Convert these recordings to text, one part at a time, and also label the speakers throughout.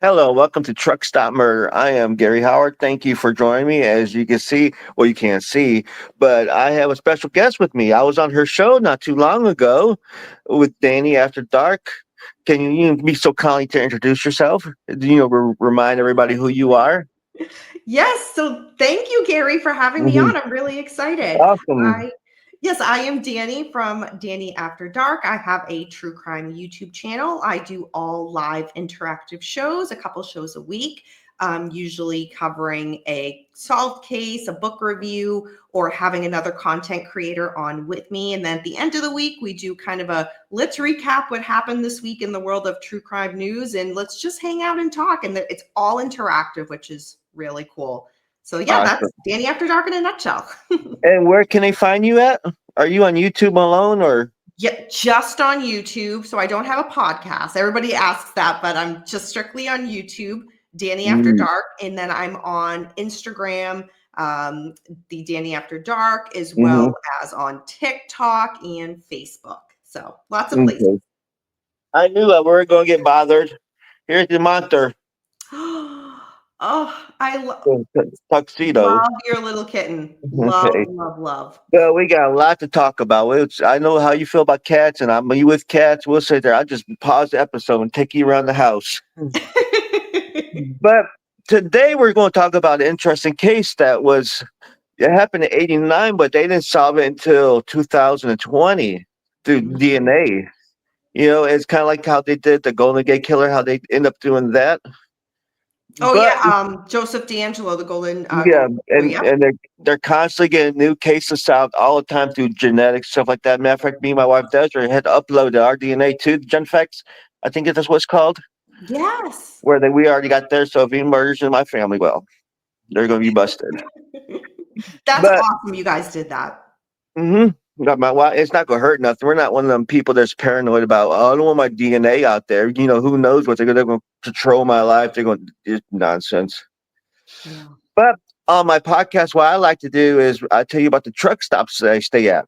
Speaker 1: Hello, welcome to Truck Stop Murder. I am Gary Howard. Thank you for joining me. As you can see, well, you can't see, but I have a special guest with me. I was on her show not too long ago with Dannie After Dark. Can you be so kind to introduce yourself? Remind everybody who you are.
Speaker 2: Yes, so thank you, Gary, for having me
Speaker 1: Mhm.
Speaker 2: on. I'm really excited.
Speaker 1: Awesome.
Speaker 2: I Yes, I am Danny from Danny After Dark. I have a true crime YouTube channel. I do all live interactive shows, a couple shows a week, usually covering a solved case, a book review, or having another content creator on with me. And then at the end of the week, we do kind of a let's recap what happened this week in the world of true crime news and let's just hang out and talk. And it's all interactive, which is really cool. So yeah, that's
Speaker 1: Awesome.
Speaker 2: Danny After Dark in a nutshell.
Speaker 1: And where can they find you at? Are you on YouTube alone or?
Speaker 2: Yeah, just on YouTube. So I don't have a podcast. Everybody asks that, but I'm just strictly on YouTube, Danny After
Speaker 1: Mm,
Speaker 2: Dark. And then I'm on Instagram, the Danny After Dark, as
Speaker 1: mm-hmm.
Speaker 2: well as on TikTok and Facebook. So lots of places.
Speaker 1: Okay. I knew that we were going to get bothered. Here's the monster,
Speaker 2: Oh,
Speaker 1: tuxedo.
Speaker 2: love your little kitten. Love,
Speaker 1: Okay.
Speaker 2: love, love.
Speaker 1: Well, we got a lot to talk about. I know how you feel about cats, and I'm you with cats. We'll sit there. I'll just pause the episode and take you around the house. But today we're going to talk about an interesting case it happened in '89, but they didn't solve it until 2020 through
Speaker 2: Mhm.
Speaker 1: DNA. It's kind of like how they did the Golden Gate Killer, how they end up doing that.
Speaker 2: Oh
Speaker 1: But
Speaker 2: yeah, Joseph D'Angelo, the
Speaker 1: yeah,
Speaker 2: Golden Boy.
Speaker 1: and
Speaker 2: Yep.
Speaker 1: and they're constantly getting new cases solved all the time through genetics stuff like that. Matter of fact, me and my wife Desiree had uploaded our DNA to GenFacts. I think that's what it's called,
Speaker 2: Yes.
Speaker 1: where we already got there. So if any murders in my family, well, they're going to be busted.
Speaker 2: That's
Speaker 1: But
Speaker 2: awesome you guys did that.
Speaker 1: my wife, it's not going to hurt nothing. We're not one of them people that's paranoid about. Oh, I don't want my DNA out there. Who knows what they're going to control my life? They're going to it's nonsense.
Speaker 2: Yeah.
Speaker 1: But on my podcast, what I like to do is I tell you about the truck stops that I stay at.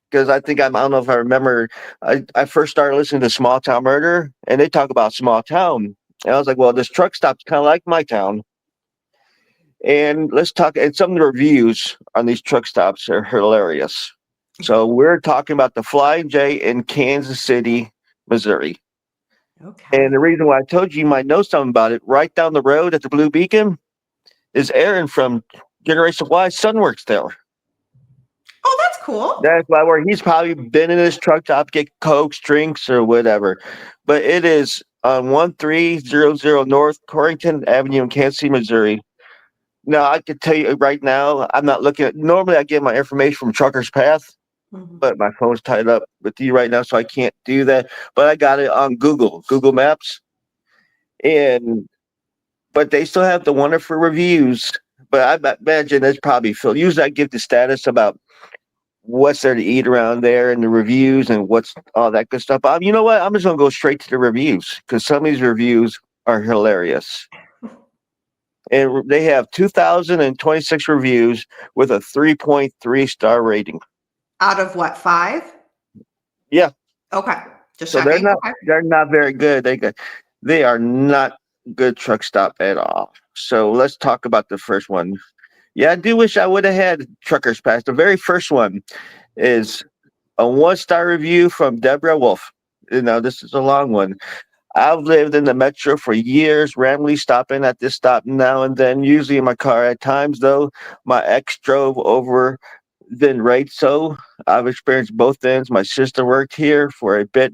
Speaker 1: Because I don't know if I remember, I first started listening to Small Town Murder, and they talk about small town. And I was like, well, this truck stop's kind of like my town. And let's talk, and some of the reviews on these truck stops are hilarious. So we're talking about the Flying J in Kansas City, Missouri. And
Speaker 2: Okay.
Speaker 1: the reason why I told you you might know something about it, right down the road at the Blue Beacon is Aaron from Generation Y. Son works there.
Speaker 2: Oh, that's cool.
Speaker 1: That's why where he's probably been in his truck stop, get cokes, drinks, or whatever. But it is on 1300 North Corrington Avenue in Kansas City, Missouri. Now, I can tell you right now, I'm not looking at, normally I get my information from Trucker's Path,
Speaker 2: Mhm.
Speaker 1: but my phone's tied up with you right now, so I can't do that. But I got it on Google Maps. And, but they still have the wonderful reviews. But I imagine it's probably filled. Usually I give the status about what's there to eat around there and the reviews and what's all that good stuff. You know what? I'm just gonna go straight to the reviews because some of these reviews are hilarious. And they have 2,026 reviews with a 3.3 star rating.
Speaker 2: Out of what, 5?
Speaker 1: Yeah,
Speaker 2: Okay. Just
Speaker 1: so
Speaker 2: checking. Okay.
Speaker 1: they're not very good. They are not good truck stop at all. So let's talk about the first one. Yeah, I do wish I would have had Truckers Pass. The very first one is a 1 star review from Deborah Wolf. This is a long one. I've lived in the metro for years, randomly stopping at this stop now and then, usually in my car. At times, though, my ex drove over, then right. So I've experienced both ends. My sister worked here for a bit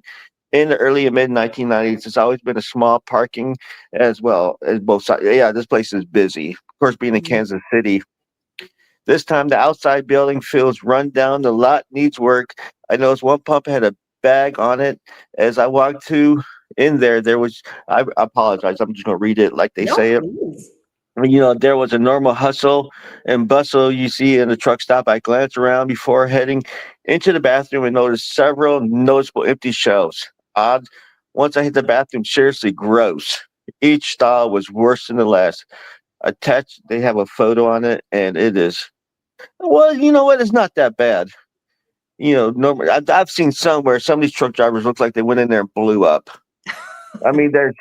Speaker 1: in the early and mid 1990s. It's always been a small parking as well as both sides. Yeah, this place is busy. Of course, being in
Speaker 2: Mhm.
Speaker 1: Kansas City, this time the outside building feels run down. The lot needs work. I noticed one pump had a bag on it. As I walked to in there, there was I apologize. I'm just gonna read it like they
Speaker 2: No,
Speaker 1: say it.
Speaker 2: please.
Speaker 1: There was a normal hustle and bustle you see in the truck stop. I glanced around before heading into the bathroom and noticed several noticeable empty shelves. Odd. Once I hit the bathroom, seriously gross. Each stall was worse than the last. Attached, they have a photo on it, and it is well, you know what? It's not that bad. Normally I've seen some where some of these truck drivers look like they went in there and blew up. I mean, there's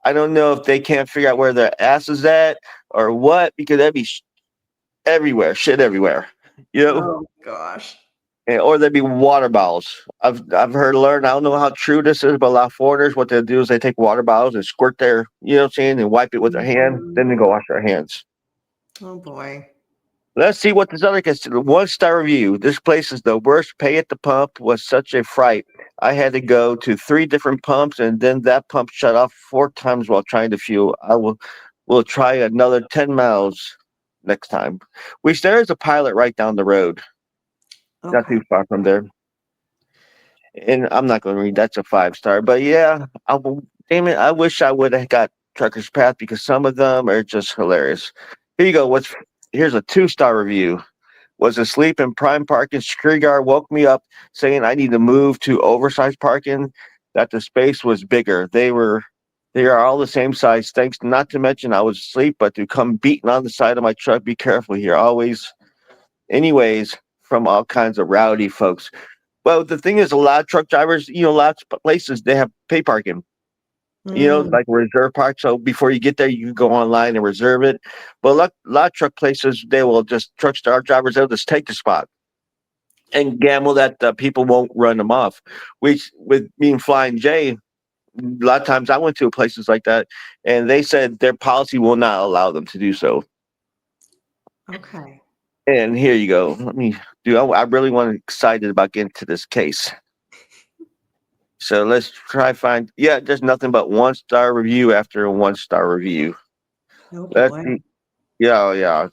Speaker 1: I don't know if they can't figure out where their ass is at or what, because that'd be everywhere, shit everywhere, you know,
Speaker 2: Oh gosh.
Speaker 1: or there'd be water bottles. I've learned. I don't know how true this is, but a lot of foreigners, what they do is they take water bottles and squirt their, you know what I'm saying, and wipe it with their hand, then they
Speaker 2: Mhm.
Speaker 1: go wash their hands.
Speaker 2: Oh boy.
Speaker 1: Let's see what this other gets. 1-star review. This place is the worst. Pay at the pump was such a fright. I had to go to 3 different pumps, and then that pump shut off 4 times while trying to fuel. Will try another 10 miles next time. Which there is a pilot right down the road, not too
Speaker 2: Okay.
Speaker 1: far from there. And I'm not going to read. That's a 5-star. But yeah, damn it. I wish I would have got Trucker's Path because some of them are just hilarious. Here you go. Here's a 2-star review. Was asleep in prime parking. Security guard woke me up saying I need to move to oversized parking, that the space was bigger. They are all the same size. Thanks. Not to mention I was asleep, but to come beating on the side of my truck. Be careful here. Always. Anyways, from all kinds of rowdy folks. Well, the thing is, a lot of truck drivers, lots of places they have pay parking.
Speaker 2: Mm,
Speaker 1: Like reserve park. So before you get there, you can go online and reserve it. But a lot of truck places, they will just truck star drivers. They'll just take the spot and gamble that people won't run them off. Which, with being Flying J, a lot of times I went to places like that, and they said their policy will not allow them to do so.
Speaker 2: okay.
Speaker 1: And here you go. Let me do. I really want excited about getting to this case. So let's try find. Yeah, there's nothing but 1-star review after a 1-star review.
Speaker 2: Oh
Speaker 1: Let's
Speaker 2: boy.
Speaker 1: see. Yeah, yeah.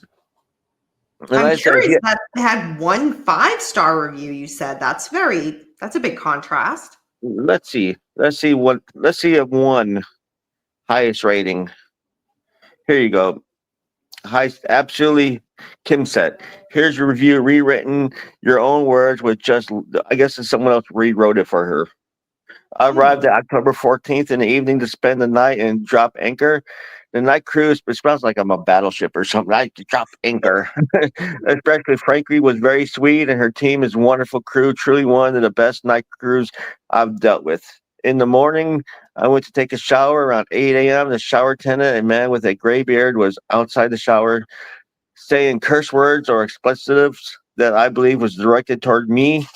Speaker 1: And
Speaker 2: I'm
Speaker 1: I said,
Speaker 2: curious
Speaker 1: yeah.
Speaker 2: that had one 5-star review, you said. That's a big contrast.
Speaker 1: Let's see. Let's see what. Let's see if one highest rating. Here you go. Hi, absolutely, Kim said. Here's your review, rewritten your own words with just, I guess it's someone else rewrote it for her. I
Speaker 2: Hmm.
Speaker 1: arrived at October 14th in the evening to spend the night and drop anchor. The night cruise, it smells like I'm a battleship or something. I drop anchor. Especially Frankie was very sweet, and her team is wonderful crew. Truly one of the best night crews I've dealt with. In the morning, I went to take a shower around 8 a.m. The shower attendant, a man with a gray beard, was outside the shower saying curse words or expletives that I believe was directed toward me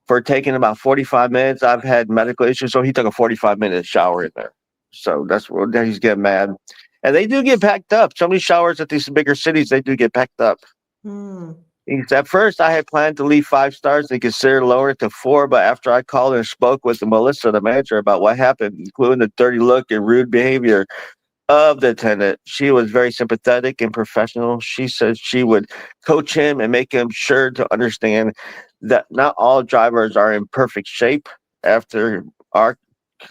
Speaker 1: for taking about 45 minutes. I've had medical issues, so he took a 45-minute shower in there. So that's what he's getting mad. And they do get packed up. Some of these showers at these bigger cities, they do get packed up.
Speaker 2: Hmm.
Speaker 1: At first, I had planned to leave 5 stars and consider lowering it to 4, but after I called and spoke with Melissa, the manager, about what happened, including the dirty look and rude behavior of the attendant. She was very sympathetic and professional. She said she would coach him and make him sure to understand that not all drivers are in perfect shape. After our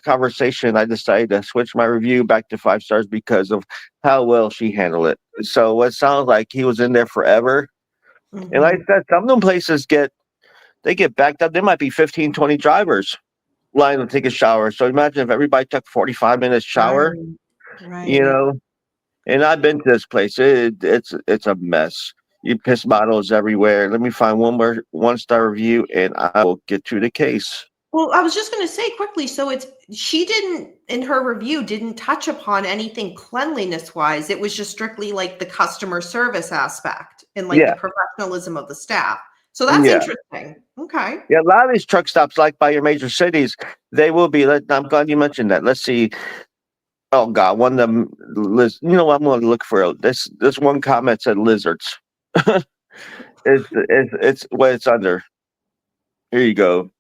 Speaker 1: conversation, I decided to switch my review back to 5 stars because of how well she handled it. So it sounds like he was in there forever. And like
Speaker 2: Hmm.
Speaker 1: I said, some of them places get backed up. There might be 15, 20 drivers lying to take a shower. So imagine if everybody took 45 minutes shower,
Speaker 2: Right.
Speaker 1: you
Speaker 2: Right.
Speaker 1: know, and I've been to this place. It's a mess. You piss bottles everywhere. Let me find one more 1-star review, and I will get to the case.
Speaker 2: Well, I was just going to say quickly. So she didn't, in her review, didn't touch upon anything cleanliness wise. It was just strictly like the customer service aspect and like the
Speaker 1: Yeah,
Speaker 2: professionalism of the staff. So that's
Speaker 1: yeah,
Speaker 2: interesting. Okay.
Speaker 1: yeah. A lot of these truck stops, like by your major cities, they will be. I'm glad you mentioned that. Let's see. Oh God, one of them. You know what? I'm going to look for this. This one comment said lizards. It's what it's under. Here you go.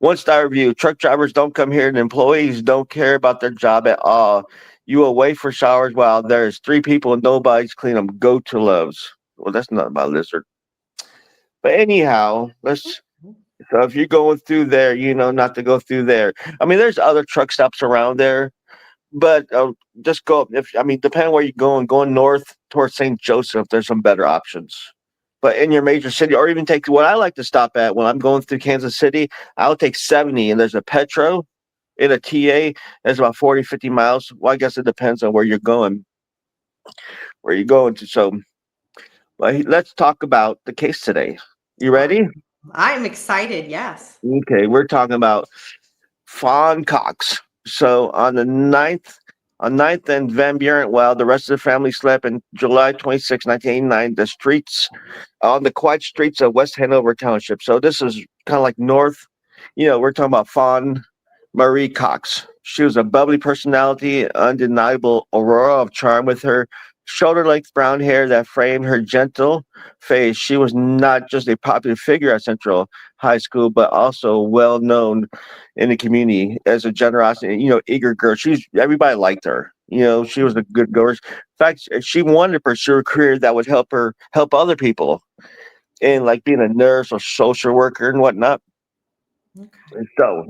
Speaker 1: 1-star review. Truck drivers don't come here and employees don't care about their job at all. You will wait for showers while there's 3 people and nobody's clean them. Go to Love's. Well, that's not about lizard. But anyhow, so if you're going through there, not to go through there. I mean, there's other truck stops around there, but just go. Depending where you're going north towards St. Joseph, there's some better options. But in your major city, or even take what I like to stop at when I'm going through Kansas City, I'll take 70, and there's a Petro in a TA. That's about 40, 50 miles. Well, I guess it depends on where you're going to. So let's talk about the case today. You ready?
Speaker 2: Awesome. I'm excited. Yes.
Speaker 1: Okay, we're talking about Fawn Cox. So on the 9th On 9th and Van Buren, while the rest of the family slept, in July 26, 1989, the streets on the quiet streets of West Hanover Township. So this is kind of like north. We're talking about Fawn Marie Cox. She was a bubbly personality, undeniable aurora of charm with her shoulder length brown hair that framed her gentle face. She was not just a popular figure at Central High School, but also well known in the community as a generous, eager girl. Everybody liked her. She was a good girl. In fact, she wanted to pursue a career that would help her help other people, and like being a nurse or social worker and whatnot.
Speaker 2: Okay.
Speaker 1: So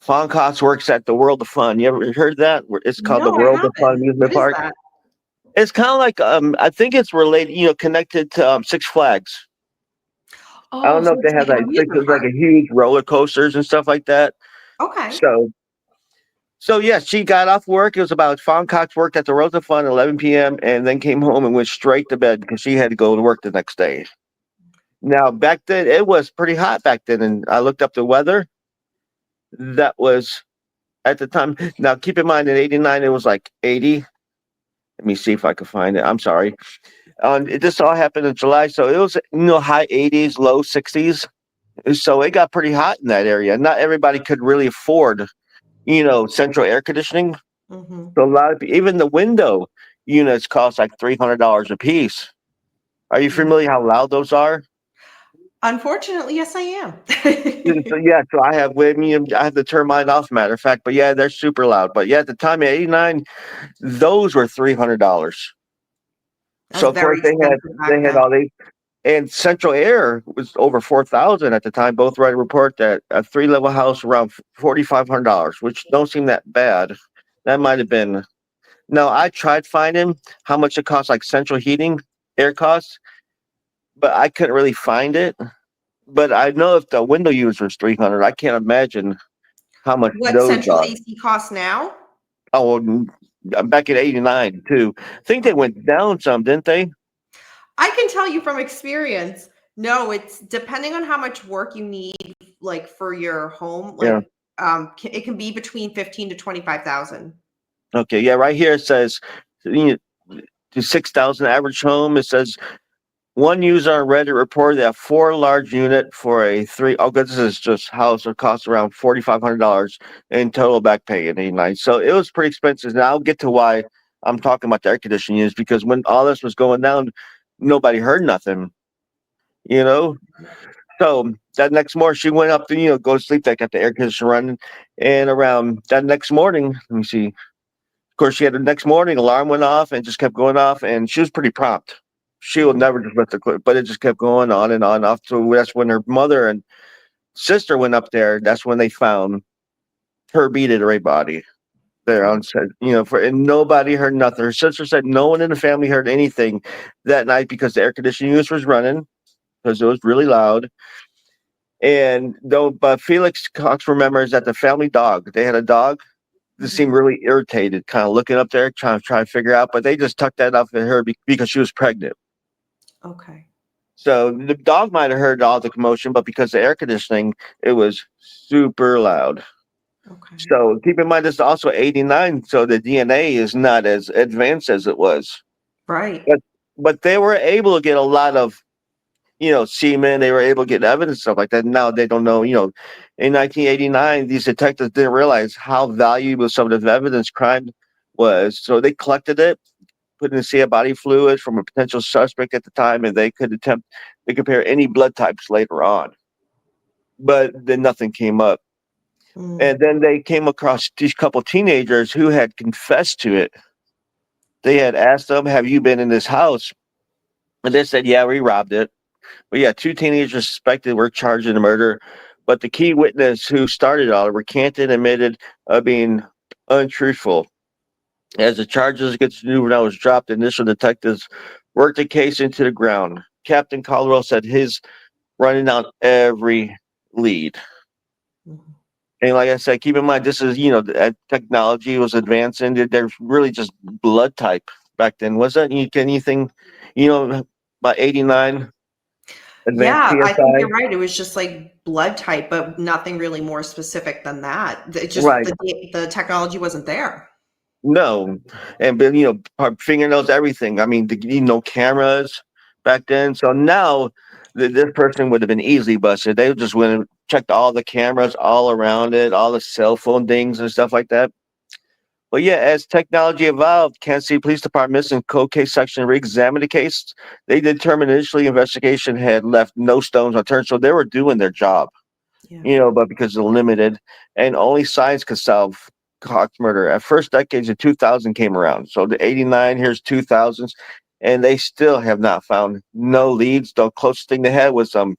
Speaker 1: Fawn Cox works at the World of Fun. You ever heard that? It's called the
Speaker 2: No, I
Speaker 1: World of Fun
Speaker 2: haven't.
Speaker 1: Amusement
Speaker 2: What is
Speaker 1: Park.
Speaker 2: that?
Speaker 1: It's kind of like I think it's related, connected to Six Flags. I
Speaker 2: Oh,
Speaker 1: don't know
Speaker 2: so
Speaker 1: if
Speaker 2: it's
Speaker 1: they have
Speaker 2: like an
Speaker 1: that.
Speaker 2: amusement
Speaker 1: There's like
Speaker 2: park.
Speaker 1: a huge roller coasters and stuff like that.
Speaker 2: Okay.
Speaker 1: So yeah, she got off work. It was about Fawn Cox worked at the World of Fun at 11 p.m. and then came home and went straight to bed because she had to go to work the next day. Now back then it was pretty hot back then, and I looked up the weather. That was at the time. Now keep in mind in '89 it was like 80. Let me see if I can find it. I'm sorry. This all happened in July, so it was high 80s, low 60s. So it got pretty hot in that area. Not everybody could really afford central air conditioning.
Speaker 2: Hmm.
Speaker 1: So a lot of even the window units cost like $300 a piece. Are you familiar how loud those are?
Speaker 2: Unfortunately, yes, I am.
Speaker 1: So yeah, so I have with me. I have to turn mine off. Matter of fact, but yeah, they're super loud. But yeah, at the time in '89, those were $300.
Speaker 2: That's
Speaker 1: So of
Speaker 2: very
Speaker 1: course
Speaker 2: expensive
Speaker 1: they
Speaker 2: back
Speaker 1: had
Speaker 2: then.
Speaker 1: all these. And Central Air was over 4,000 at the time. Both write a report that a three-level house around $4,500, which don't seem that bad. That might have been. No, I tried finding how much it costs, like central heating, air costs, but I couldn't really find it. But I know if the window user is 300, I can't imagine how much
Speaker 2: What
Speaker 1: those
Speaker 2: central
Speaker 1: are.
Speaker 2: AC costs now?
Speaker 1: Oh, back in '89 too. I think they went down some, didn't they?
Speaker 2: I can tell you from experience. No, it's depending on how much work you need, like for your home.
Speaker 1: Yeah.
Speaker 2: It can be between 15 to 25,000.
Speaker 1: Okay. Yeah. Right here it says you to 6,000 average home. It says one user on Reddit reported that four large unit for a three. Oh, good. This is just house. It costs around $4,500 in total back pay in '89. So it was pretty expensive. Now I'll get to why I'm talking about the air conditioning is because when all this was going down, nobody heard nothing. You know. So that next morning, she went up to go to sleep. They got the air conditioner running, and around that next morning, let me see. Of course, she had the next morning alarm went off and just kept going off, and she was pretty prompt. She will
Speaker 2: Mhm.
Speaker 1: never just let the clip, but it just kept going on and on. Off so that's when her mother and sister went up there. That's when they found her beat at her body there on set. And nobody heard nothing. Her sister said no one in the family heard anything that night because the air conditioning unit was running because it was really loud. And though, but Felix Cox remembers that the family dog, they had a dog that
Speaker 2: Mhm.
Speaker 1: seemed really irritated, kind of looking up there, trying to figure out, but they just tucked that off at her because she was pregnant.
Speaker 2: Okay.
Speaker 1: So the dog might have heard all the commotion, but because of the air conditioning, it was super loud.
Speaker 2: Okay.
Speaker 1: So keep in mind, this is also '89, so the DNA is not as advanced as it was.
Speaker 2: Right.
Speaker 1: But they were able to get a lot of semen. They were able to get evidence stuff like that. Now they don't know. In 1989, these detectives didn't realize how valuable some of the evidence crime was, so they collected it, put in the body fluids from a potential suspect at the time, and they could attempt to compare any blood types later on. But then nothing came up.
Speaker 2: Mm.
Speaker 1: And then they came across these couple teenagers who had confessed to it. They had asked them, "Have you been in this house?" And they said, "Yeah, we robbed it." But yeah, two teenagers suspected were charged in the murder. But the key witness who started it all recanted and admitted of being untruthful. As the charges against the juvenile was dropped, initial detectives worked the case into the ground. Captain Caldwell said his running down every lead.
Speaker 2: Mhm.
Speaker 1: And like I said, keep in mind this is technology was advancing. There's really just blood type back then. Was that anything, by '89 advanced
Speaker 2: Yeah, I think
Speaker 1: PSI?
Speaker 2: you're right. It was just like blood type, but nothing really more specific than that. It just
Speaker 1: Right.
Speaker 2: the technology wasn't there.
Speaker 1: No, and but fingernails, everything. I mean, cameras back then. So now, this person would have been easily busted. They just went and checked all the cameras all around it, all the cell phone dings and stuff like that. But yeah, as technology evolved, Kansas City Police Department and cold case section re-examined the case. They determined initially investigation had left no stones unturned, so they were doing their job.
Speaker 2: Yeah.
Speaker 1: But because they're limited, and only science could solve Cox murder. At first, decades of 2000 came around. So the 89, here's 2000s, and they still have not found no leads. The closest thing they had was some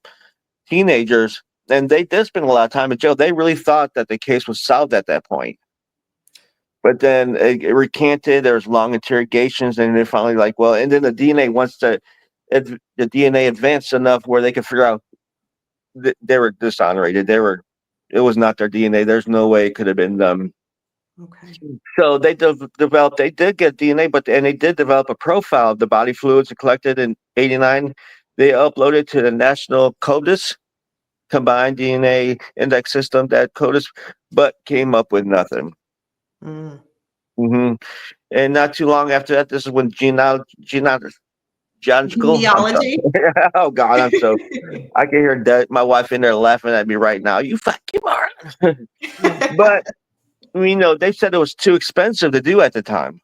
Speaker 1: teenagers, and they did spend a lot of time in jail. They really thought that the case was solved at that point. But then it recanted. There was long interrogations, and they're finally like, well, and then the DNA the DNA advanced enough where they could figure out they were dishonorated. It was not their DNA. There's no way it could have been them.
Speaker 2: Okay.
Speaker 1: So they developed. They did get DNA, and they did develop a profile of the body fluids collected in '89. They uploaded to the National CODIS Combined DNA Index System. That CODIS, but came up with nothing.
Speaker 2: Mm.
Speaker 1: hmm And not too long after that, this is when genealogical. I'm
Speaker 2: Genealogy.
Speaker 1: sorry. Oh God, I can hear my wife in there laughing at me right now. You fucking moron. But they said it was too expensive to do at the time.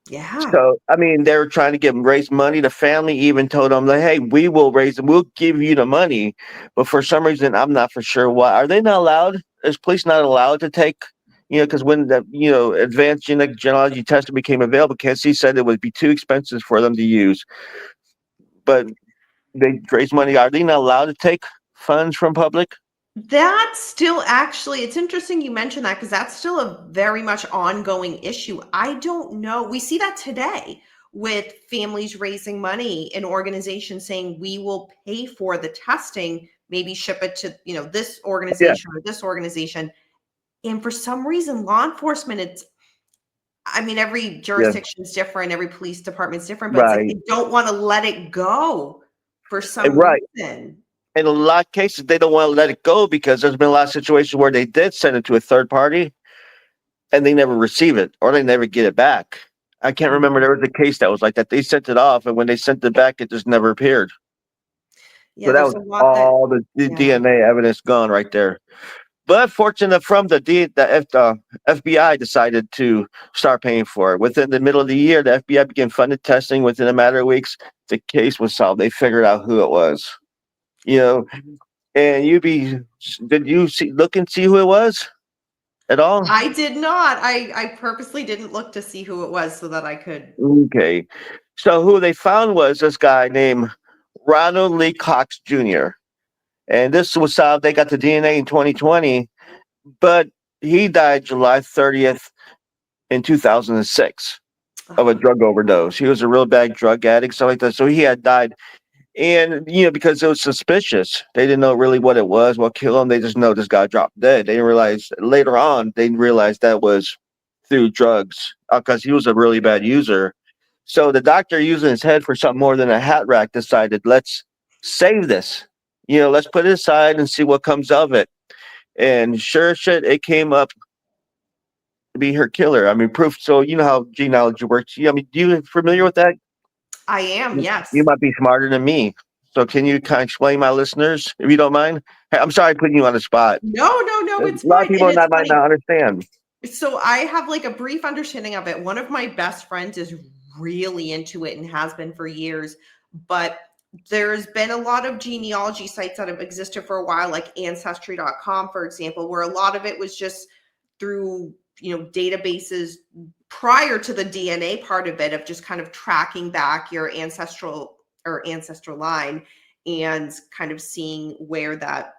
Speaker 2: Yeah.
Speaker 1: So, I mean, they were trying to raise money. The family even told them, like, "Hey, we will raise them. We'll give you the money." But for some reason, I'm not for sure why. Are they not allowed? Is police not allowed to take? Because when the advanced genealogy testing became available, Kansas said it would be too expensive for them to use. But they raise money. Are they not allowed to take funds from public?
Speaker 2: That's still actually, it's interesting you mentioned that because that's still a very much ongoing issue. I don't know. We see that today with families raising money and organizations saying we will pay for the testing, maybe ship it to, this
Speaker 1: Yeah,
Speaker 2: organization or this organization. And for some reason, law enforcement, every
Speaker 1: yeah,
Speaker 2: jurisdiction is different, every police department's different, but it's like
Speaker 1: right,
Speaker 2: they don't want to let it go for some
Speaker 1: right.
Speaker 2: reason.
Speaker 1: In a lot of cases, they don't want to let it go because there's been a lot of situations where they did send it to a third party and they never receive it or they never get it back. I can't remember. There was a case that was like that. They sent it off, and when they sent it back, it just never appeared.
Speaker 2: Yeah,
Speaker 1: So that
Speaker 2: there's
Speaker 1: was
Speaker 2: a lot that,
Speaker 1: all the
Speaker 2: yeah.
Speaker 1: DNA evidence gone right there. But fortunate from the FBI decided to start paying for it. Within the middle of the year, the FBI began funded testing. Within a matter of weeks, the case was solved. They figured out who it was. You know, and did you look and see who it was at all?
Speaker 2: I did not. I purposely didn't look to see who it was so that I could.
Speaker 1: Okay. So who they found was this guy named Ronald Lee Cox Jr. And this was solved. They got the DNA in 2020, but he died July 30th in 2006 of a
Speaker 2: Oh,
Speaker 1: drug overdose. He was a real bad drug addict, stuff like that. So he had died. And, because it was suspicious, they didn't know really what it was, what killed him. They just know this guy dropped dead. They didn't realize later on, they realized that was through drugs because he was a really bad user. So the doctor, using his head for something more than a hat rack, decided, let's save this. Let's put it aside and see what comes of it. And sure as shit, it came up to be her killer. I mean, proof. So you know how genealogy works. I mean, you familiar with that?
Speaker 2: I am,
Speaker 1: You
Speaker 2: yes.
Speaker 1: might be smarter than me. So can you kind of explain my listeners, if you don't mind? Hey, I'm sorry putting you on the spot.
Speaker 2: No, no,
Speaker 1: A
Speaker 2: no, it's
Speaker 1: lot of
Speaker 2: fine.
Speaker 1: people
Speaker 2: And it's
Speaker 1: might
Speaker 2: funny.
Speaker 1: not understand.
Speaker 2: So I have like a brief understanding of it. One of my best friends is really into it and has been for years, but there's been a lot of genealogy sites that have existed for a while, like ancestry.com, for example, where a lot of it was just through, databases prior to the DNA part of it, of just kind of tracking back your ancestral or ancestor line and kind of seeing where that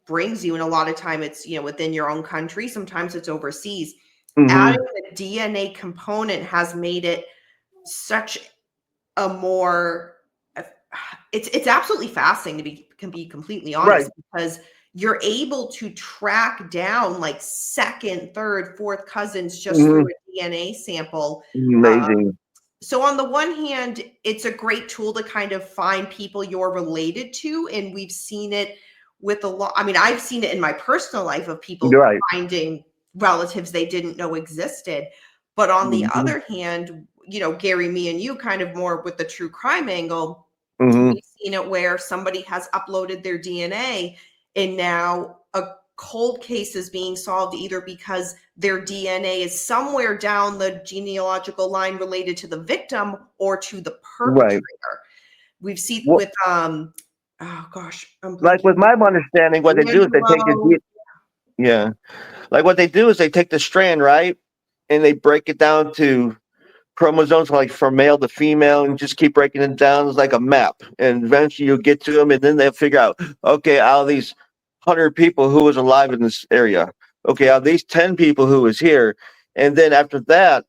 Speaker 2: brings you. And a lot of time it's, within your own country, sometimes it's overseas.
Speaker 1: hmm
Speaker 2: Adding the DNA component has made it such a more it's absolutely fascinating, can be completely
Speaker 1: Right.
Speaker 2: honest, because you're able to track down like second, third, fourth cousins just through
Speaker 1: hmm
Speaker 2: a DNA sample.
Speaker 1: Amazing.
Speaker 2: So on the one hand, it's a great tool to kind of find people you're related to, and we've seen it with a lot. I've seen it in my personal life of
Speaker 1: You're
Speaker 2: people
Speaker 1: right.
Speaker 2: finding relatives they didn't know existed. But on the
Speaker 1: Mhm.
Speaker 2: other hand, Gary, me and you kind of more with the true crime angle,
Speaker 1: Mhm.
Speaker 2: we've seen it where somebody has uploaded their DNA and now a cold case is being solved either because their DNA is somewhere down the genealogical line related to the victim or to the
Speaker 1: Right.
Speaker 2: perpetrator. We've seen
Speaker 1: Well,
Speaker 2: with oh gosh, I'm
Speaker 1: like
Speaker 2: blanking
Speaker 1: with my understanding, what they do is they take the
Speaker 2: Angelo.
Speaker 1: yeah, like what they do is they take the strand, right, and they break it down to chromosomes, like from male to female, and just keep breaking it down. It's like a map, and eventually you'll get to them, and then they'll figure out, okay, out of these 100 people who was alive in this area, okay, out of these 10 people who was here, and then after that,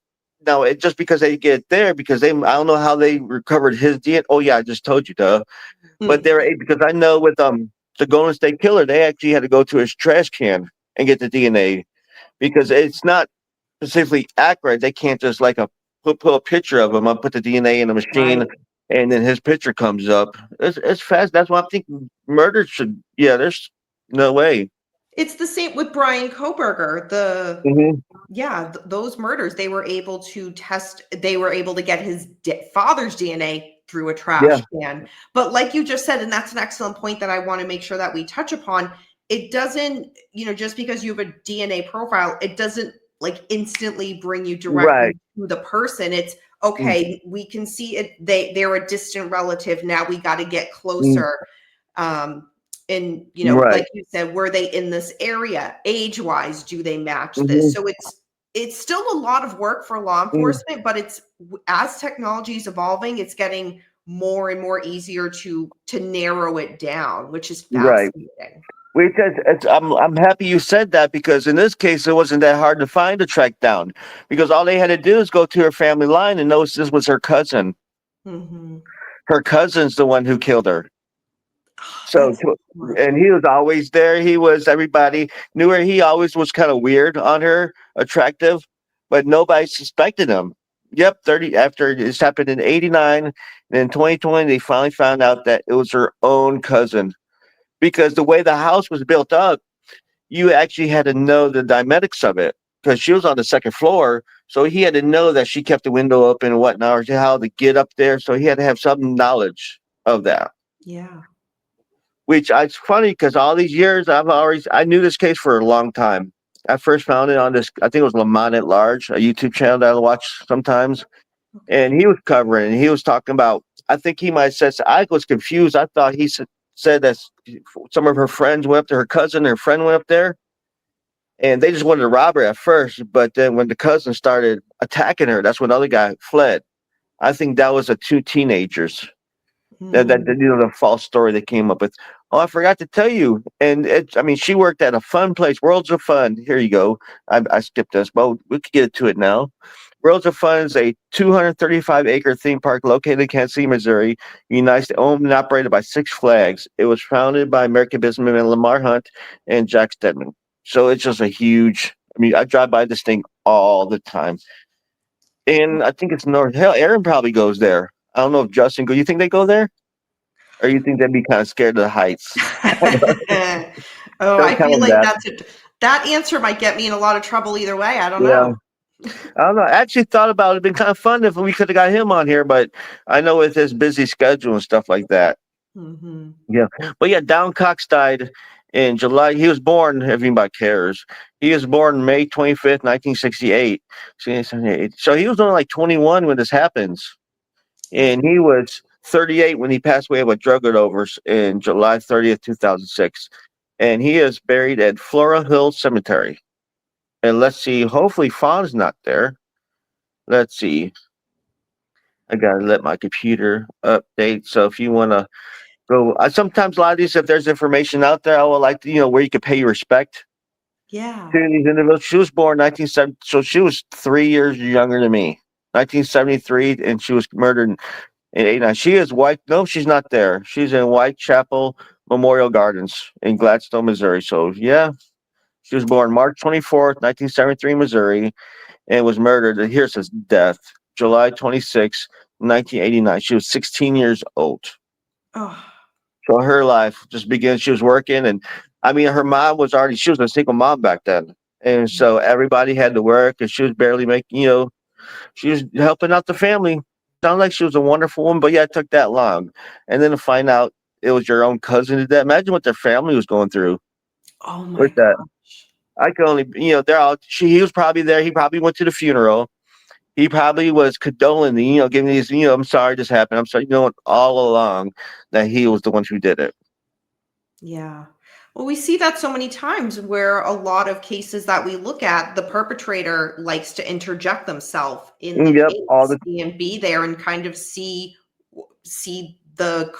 Speaker 1: now it just because they get there because they I don't know how they recovered his DNA. Oh yeah, I just told you, duh. But
Speaker 2: Hmm,
Speaker 1: they're because I know with the Golden State Killer, they actually had to go to his trash can and get the DNA because it's not specifically accurate. They can't just like put a picture of him. I put the DNA in a machine,
Speaker 2: right.
Speaker 1: and then his picture comes up. It's fast. That's why I think murder should. Yeah, there's no way.
Speaker 2: It's the same with Brian Koberger. The
Speaker 1: Hmm.
Speaker 2: Yeah, those murders, they were able to get his father's DNA through a
Speaker 1: Yeah,
Speaker 2: trash can. But like you just said, and that's an excellent point that I want to make sure that we touch upon, it doesn't, just because you have a DNA profile, it doesn't like instantly bring you
Speaker 1: right,
Speaker 2: directly to the person. It's
Speaker 1: mm,
Speaker 2: okay, we can see it, they're a distant relative. Now we got to get
Speaker 1: mm,
Speaker 2: closer. Um, and
Speaker 1: right.
Speaker 2: like you said, were they in this area age wise, do they match this?
Speaker 1: Hmm.
Speaker 2: So it's still a lot of work for law
Speaker 1: Mm,
Speaker 2: enforcement, but it's as technology is evolving, it's getting more and more easier to narrow it down, which is
Speaker 1: right.
Speaker 2: fascinating.
Speaker 1: I'm happy you said that because in this case it wasn't that hard to find a track down because all they had to do is go to her family line and notice this was her cousin.
Speaker 2: Hmm.
Speaker 1: Her cousin's the one who killed her. So,
Speaker 2: That's smart.
Speaker 1: and he was always there. He was everybody knew her. He always was kind of weird on her, attractive, but nobody suspected him. Yep, 30 after this happened in '89, and in 2020 they finally found out that it was her own cousin because the way the house was built up, you actually had to know the dynamics of it because she was on the second floor, so he had to know that she kept the window open and whatnot, or how to get up there. So he had to have some knowledge of that.
Speaker 2: Yeah.
Speaker 1: Which it's funny because all these years I knew this case for a long time. I first found it on this I think it was Lamont at Large, a YouTube channel that I watch sometimes,
Speaker 2: Okay.
Speaker 1: and he was covering and he was talking about. I think he might have said I was confused. I thought he said that some of her friends went up to her cousin. Her friend went up there, and they just wanted to rob her at first. But then when the cousin started attacking her, that's when the other guy fled. I think that was the two teenagers
Speaker 2: Mm,
Speaker 1: the false story they came up with. Oh, I forgot to tell you. And I mean, she worked at a fun place, Worlds of Fun. Here you go. I skipped this, but we could get to it now. Worlds of Fun is a 235-acre theme park located in Kansas City, Missouri, United States, owned and operated by Six Flags. It was founded by American businessmen Lamar Hunt and Jack Stedman. So it's just a huge. I mean, I drive by this thing all the time, and I think it's North. Hell, Aaron probably goes there. I don't know if Justin go. You think they go there? Or you think they'd be kind of scared of the heights?
Speaker 2: oh,
Speaker 1: Don't
Speaker 2: I
Speaker 1: tell
Speaker 2: feel
Speaker 1: them
Speaker 2: like
Speaker 1: that.
Speaker 2: that's it. That answer might get me in a lot of trouble either way. I don't
Speaker 1: Yeah.
Speaker 2: know.
Speaker 1: I don't know. I actually thought about it. It'd been kind of fun if we could have got him on here, but I know with his busy schedule and stuff like that.
Speaker 2: Hmm.
Speaker 1: Yeah. But yeah, Down Cox died in July. He was born, if anybody cares. He was born May 25th, 1968. So he was only like 21 when this happens.
Speaker 2: Yeah.
Speaker 1: And he was 38 when he passed away of a drug overdose in July 30th, 2006. And he is buried at Flora Hill Cemetery. And let's see, hopefully Fawn's not there. Let's see. I gotta let my computer update. So if you wanna go, sometimes a lot of these, if there's information out there, I would like to, where you could pay your respect
Speaker 2: Yeah.
Speaker 1: to these individuals. She was born 1970, so she was 3 years younger than me. 1973, and she was murdered in '89. She is white. No, she's not there. She's in Whitechapel Memorial Gardens in Gladstone, Missouri. So yeah, she was born March 24th, 1973, Missouri, and was murdered. And here's his death, July 26th, 1989. She was 16 years old.
Speaker 2: Oh.
Speaker 1: So her life just began. She was working, and I mean, her mom was already. She was a single mom back then, and so everybody had to work, and she was barely making. She was helping out the family. Sounded like she was a wonderful woman, but yeah, it took that long. And then to find out it was your own cousin did that. Imagine what their family was going through
Speaker 2: Oh my
Speaker 1: with that.
Speaker 2: gosh.
Speaker 1: I can only, they're all. He was probably there. He probably went to the funeral. He probably was condoling, giving these, I'm sorry this happened. I'm sorry, all along that he was the one who did it.
Speaker 2: Yeah. Well, we see that so many times where a lot of cases that we look at, the perpetrator likes to interject themselves in the
Speaker 1: Yep, all
Speaker 2: case
Speaker 1: the
Speaker 2: and be there and kind of see the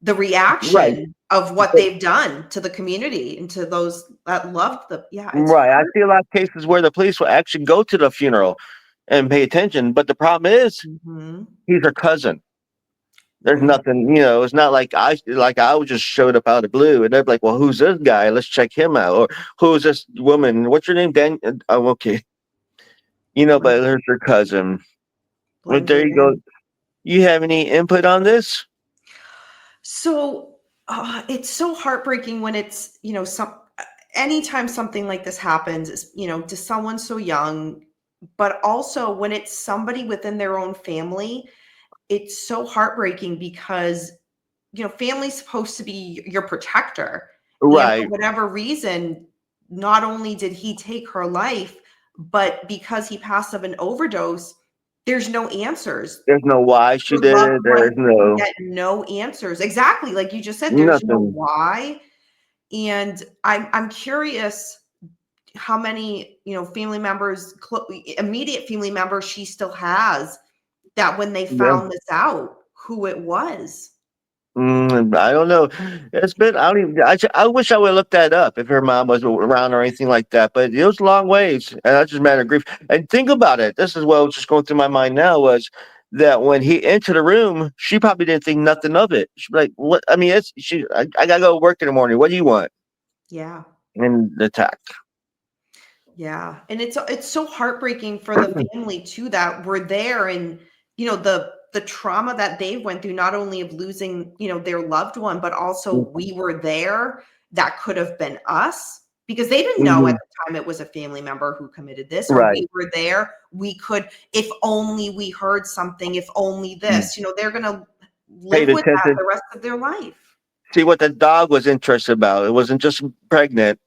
Speaker 1: right,
Speaker 2: reaction of what
Speaker 1: but-
Speaker 2: they've done to the community and to those that loved them. Yeah, it's
Speaker 1: right. I
Speaker 2: hard.
Speaker 1: see a lot of cases where the police will actually go to the funeral and pay attention, but the problem is
Speaker 2: Mhm.
Speaker 1: he's her cousin. There's
Speaker 2: Right.
Speaker 1: nothing, it's not like I was just showed up out of the blue and they're like, well, who's this guy? Let's check him out. Or who's this woman? What's your name? Dan? Oh, okay.
Speaker 2: Right.
Speaker 1: But there's her cousin. But
Speaker 2: Blend
Speaker 1: there
Speaker 2: it
Speaker 1: you go.
Speaker 2: in.
Speaker 1: You have any input on this?
Speaker 2: So it's so heartbreaking when it's, anytime something like this happens, to someone so young, but also when it's somebody within their own family, it's so heartbreaking because, family's supposed to be your protector. And for
Speaker 1: Right.
Speaker 2: whatever reason, not only did he take her life, but because he passed of an overdose, there's no answers.
Speaker 1: There's no why she
Speaker 2: Your
Speaker 1: did
Speaker 2: loved
Speaker 1: it.
Speaker 2: one
Speaker 1: There's no
Speaker 2: get no answers. Exactly, like you just said, there's no
Speaker 1: nothing.
Speaker 2: why, and I'm curious how many, family members, immediate family members she still has that when they
Speaker 1: Yeah.
Speaker 2: found this out, who it was.
Speaker 1: I don't know. It's been. I don't even. I wish I would have looked that up if her mom was around or anything like that. But it was long ways, and that's just a matter of grief. And think about it. This is what was just going through my mind now was that when he entered the room, she probably didn't think nothing of it. She'd be like, "What?" I mean, it's she. I gotta go to work in the morning. What do you want?
Speaker 2: Yeah.
Speaker 1: And the attack.
Speaker 2: Yeah, and it's so heartbreaking for the family too that we're there and the trauma that they went through, not only of losing, their loved one, but also we were there. That could have been us because they didn't know at
Speaker 1: Mhm.
Speaker 2: the time it was a family member who committed this, or
Speaker 1: Right.
Speaker 2: we were there. We could, if only we heard something, if only
Speaker 1: Mm.
Speaker 2: this, they're gonna
Speaker 1: Paid
Speaker 2: live with that
Speaker 1: attention.
Speaker 2: the rest of their life.
Speaker 1: See what the dog was interested about. It wasn't just pregnant.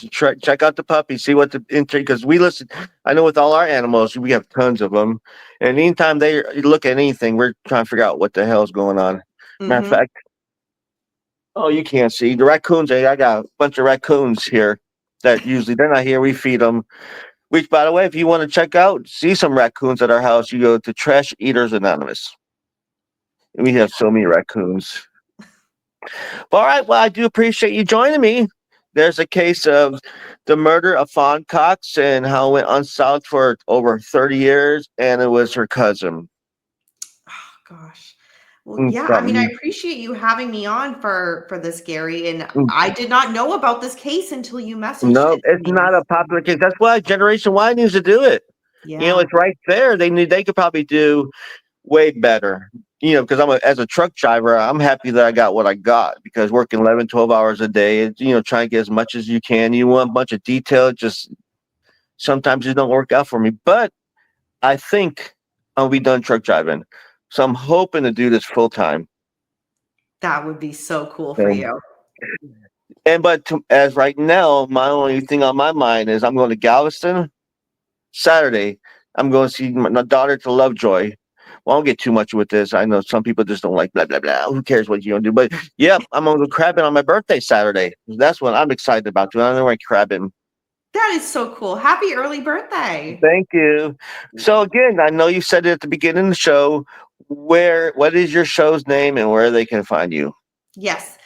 Speaker 1: Check out the puppy. See what the because we listen. I know with all our animals, we have tons of them, and anytime they look at anything, we're trying to figure out what the hell's going on. Matter of
Speaker 2: Mhm.
Speaker 1: fact, oh, you can't see the raccoons. I got a bunch of raccoons here that usually they're not here. We feed them. Which, by the way, if you want to check out, see some raccoons at our house, you go to Trash Eaters Anonymous. We have so many raccoons. All right. Well, I do appreciate you joining me. There's a case of the murder of Fawn Cox and how it went unsolved for over 30 years, and it was her cousin.
Speaker 2: Oh, gosh. Well, yeah, I mean, I
Speaker 1: Something.
Speaker 2: appreciate you having me on for this, Gary, and
Speaker 1: Mm,
Speaker 2: I did not know about this case until you messaged
Speaker 1: no,
Speaker 2: it to
Speaker 1: it's
Speaker 2: me.
Speaker 1: not a
Speaker 2: So,
Speaker 1: popular case. That's why Generation Y needs to do it.
Speaker 2: yeah.
Speaker 1: It's right there. They could probably do way better. Because as a truck driver, I'm happy that I got what I got because working 11, 12 hours a day, trying to get as much as you can. You want a bunch of detail, just sometimes it don't work out for me. But I think I'll be done truck driving. So I'm hoping to do this full time.
Speaker 2: That would be so cool for
Speaker 1: And,
Speaker 2: you.
Speaker 1: as right now, my only thing on my mind is I'm going to Galveston Saturday. I'm going to see my daughter to Lovejoy. Well, I won't get too much with this. I know some people just don't like blah blah blah. Who cares what you're gonna do? But yep, I'm gonna go crabbing on my birthday Saturday. That's what I'm excited about. I know I'm crabbing.
Speaker 2: That is so cool. Happy early birthday.
Speaker 1: Thank you. So again, I know you said it at the beginning of the show. What is your show's name and where they can find you?
Speaker 2: Yes.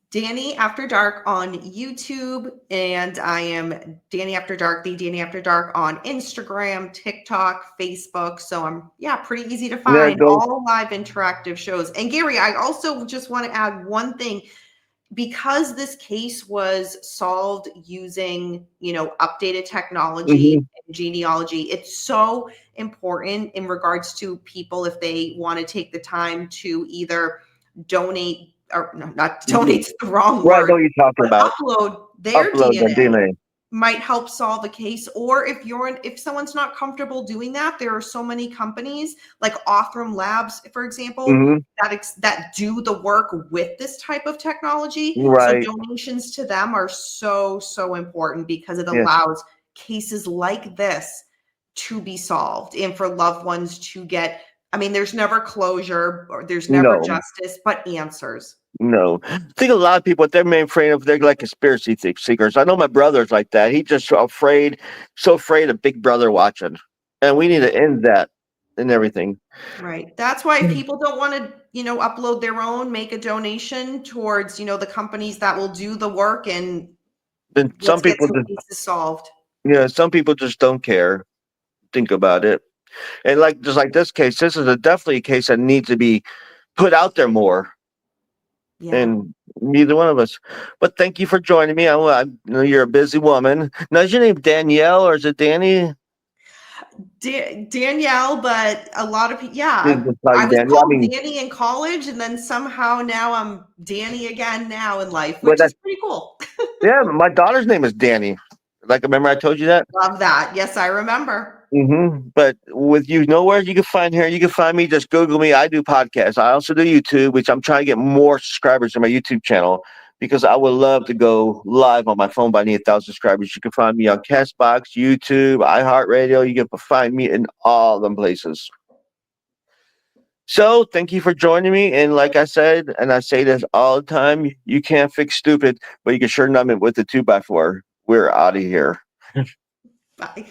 Speaker 2: Danny After Dark on YouTube, and I am Danny After Dark, the Danny After Dark on Instagram, TikTok, Facebook. So I'm pretty easy to
Speaker 1: There it
Speaker 2: find.
Speaker 1: goes.
Speaker 2: All live interactive shows. And Gary, I also just want to add one thing. Because this case was solved using, updated technology
Speaker 1: Hmm.
Speaker 2: and genealogy, it's so important in regards to people if they want to take the time to either donate or no, not
Speaker 1: Hmm.
Speaker 2: donate the wrong
Speaker 1: Right, I know
Speaker 2: word,
Speaker 1: what you're talking
Speaker 2: but
Speaker 1: about.
Speaker 2: upload their
Speaker 1: Upload that
Speaker 2: DNA
Speaker 1: DNA.
Speaker 2: might help solve a case. Or if someone's not comfortable doing that, there are so many companies like Othram Labs, for example,
Speaker 1: Hmm.
Speaker 2: that do the work with this type of technology. So
Speaker 1: Right.
Speaker 2: donations to them are so important, because it
Speaker 1: Yes.
Speaker 2: allows cases like this to be solved and for loved ones to get, I mean, there's never closure or there's never
Speaker 1: No.
Speaker 2: justice, but answers.
Speaker 1: No. I think a lot of people, what they're main afraid of, they're like conspiracy seekers. I know my brother's like that. He's just so afraid of Big Brother watching. And we need to end that and everything.
Speaker 2: Right. That's why if people don't want to, upload their own, make a donation towards, the companies that will do the work, and
Speaker 1: Then
Speaker 2: let's get some cases solved.
Speaker 1: some people just don't care. Think about it. And like just like this case, this is definitely a case that needs to be put out there more.
Speaker 2: Yeah.
Speaker 1: And neither one of us. But thank you for joining me. I know you're a busy woman. Now, is your name Danielle or is it Danny?
Speaker 2: Danielle, but a lot of people,
Speaker 1: They
Speaker 2: yeah,
Speaker 1: just call
Speaker 2: I
Speaker 1: you
Speaker 2: was
Speaker 1: Danielle. I
Speaker 2: called
Speaker 1: mean,
Speaker 2: Danny in college, and then somehow now I'm Danny again now in life,
Speaker 1: but
Speaker 2: which is pretty cool.
Speaker 1: yeah, my daughter's name is Danny. Like, remember I told you that?
Speaker 2: Love that. Yes, I remember.
Speaker 1: But with you, nowhere you can find her. You can find me. Just Google me. I do podcasts. I also do YouTube, which I'm trying to get more subscribers to my YouTube channel because I would love to go live on my phone by 1,000 subscribers. You can find me on Castbox, YouTube, iHeartRadio. You can find me in all them places. So thank you for joining me. And like I said, and I say this all the time, you can't fix stupid, but you can sure numb it with the 2x4. We're out of here.
Speaker 2: Bye.